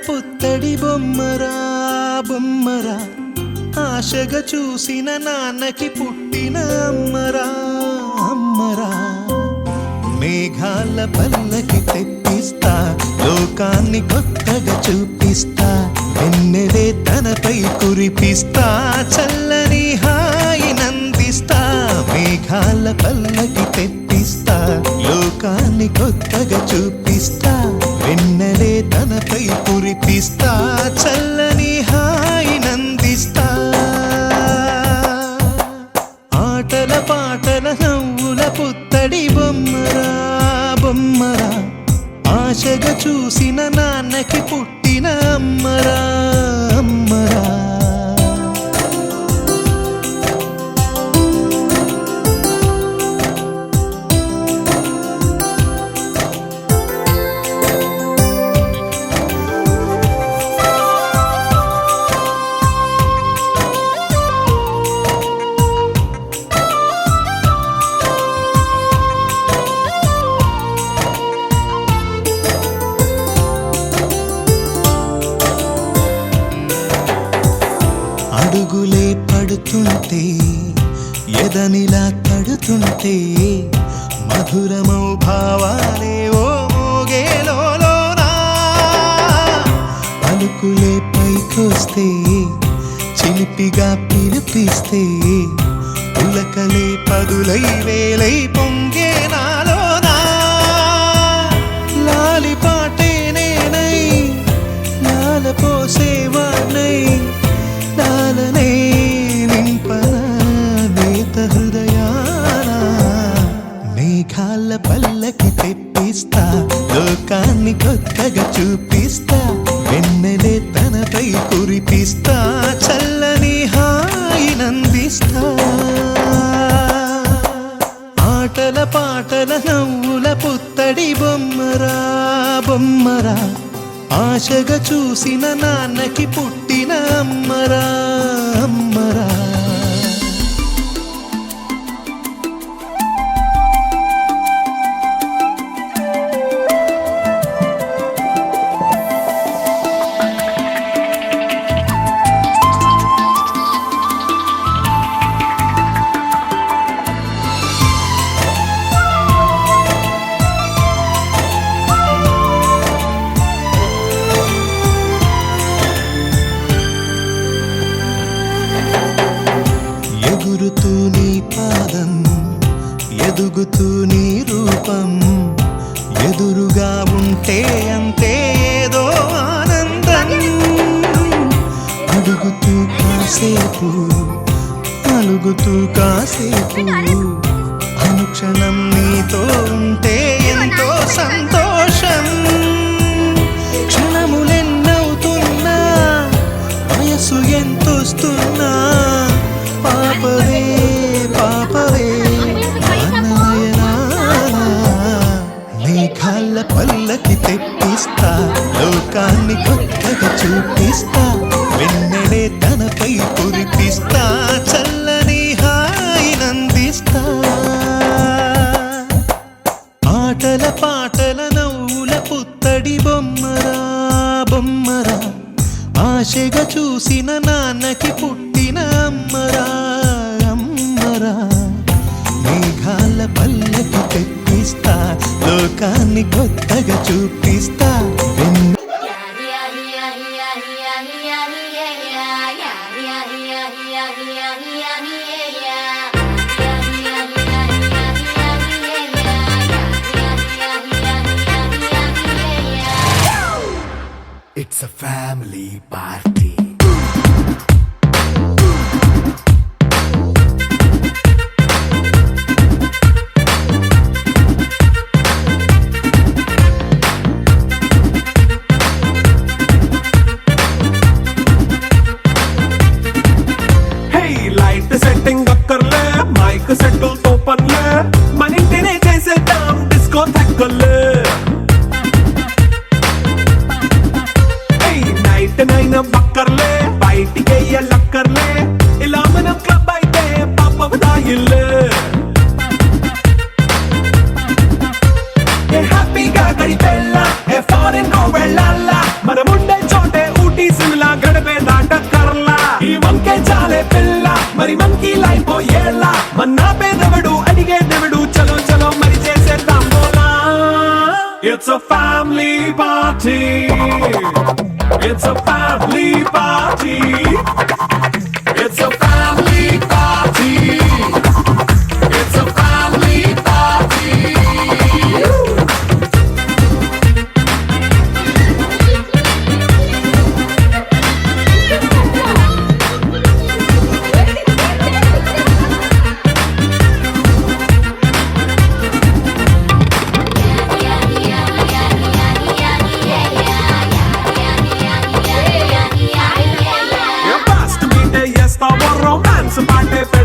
పుత్తడి బొమ్మరా బొమ్మరా ఆశగా చూసిన నాన్నకి పుట్టిన అమ్మరా అమ్మరా మేఘాల పల్లకి తెప్పిస్తా లోకాన్ని కొత్తగా చూపిస్తా వెన్నెలే తనపై కురిపిస్తా చల్లని హాయి నందిస్తా మేఘాల పల్లకి తెప్పిస్తా లోకాన్ని కొత్తగా చూపిస్తా వెన్నెలే తనపై కురిపిస్తా చల్లని హాయి నందిస్తా ఆటల పాటల నవ్వుల పుత్తడి బొమ్మరా బొమ్మరా ఆశగా చూసిన నాన్నకి పుట్టిన అమ్మరా అమ్మరా అడుగులే పడుతుంటే ఎదనిలా తడుతుంటే మధురమౌ భావాలే ఓ మోగేలోనా పలుకులే పైకొస్తే చిలిపిగా పిలిపిస్తే పులకలే పదులై వేలై పొంగే నాలోనా లాలి పాటే నేనై లాల పోసేవాణ్ణై లాలనే నింపన నేత హృదయాన మేఘాల పల్లకి తెప్పిస్తా లోకాన్ని కొత్తగా చూపిస్తా వెన్నెలే తనపై కురిపిస్తా చల్లని హాయి నందిస్తా ఆటల పాటల నవ్వుల పుత్తడి బొమ్మరా బొమ్మరా ఆశగా చూసిన నాన్నకి పుట్టిన అమ్మరా అమ్మరా అడుగుతూ కాసేపు అలుగుతూ కాసేపు అనుక్షణం నీతో ఉంటే ఎంతో సంతోషం క్షణములెన్నవుతున్నా వయసు ఎంతొస్తున్నా పాపవే పాపవే నాయనా మేఘాల పల్లకి తెప్పిస్తా లోకాన్ని కొత్తగా చూపిస్తా వెన్నెలే తనపై కురిపిస్తా చల్లని హాయినందిస్తా ఆటల పాటల నవ్వుల పుత్తడి బొమ్మరా బొమ్మరా ఆశగా చూసిన నాన్నకి పుట్టిన అమ్మరా అమ్మరా మేఘాల పల్లకి తెప్పిస్తా లోకాన్ని కొత్తగా చూపిస్తా It's a family party. Hey, light setting akkarle, mic settle to panle, manintine chesedam disco thakkale. Night nine బక్కర్లే బయటికి లక్కర్లే ఇలా మనం క్లబ్ అయితే పాపదాయిల్లే హ్యాపీగా గడిపెళ్ళ ఫారెన్ వెళ్ళాల మనముండే చోటే ఊటీ సిమ్లా గడిపే దాటక్కర్లా ఈ వంకే చాలే పిల్ల మరి మంకీ లైఫ్ ఏళ్ళ మన్నా పేదవడు అడిగేదెవడు చలో చలో మరి చేసేద్దాం బోలా it's a family party. It's a family party. It's a family party. It's a family party. romance party.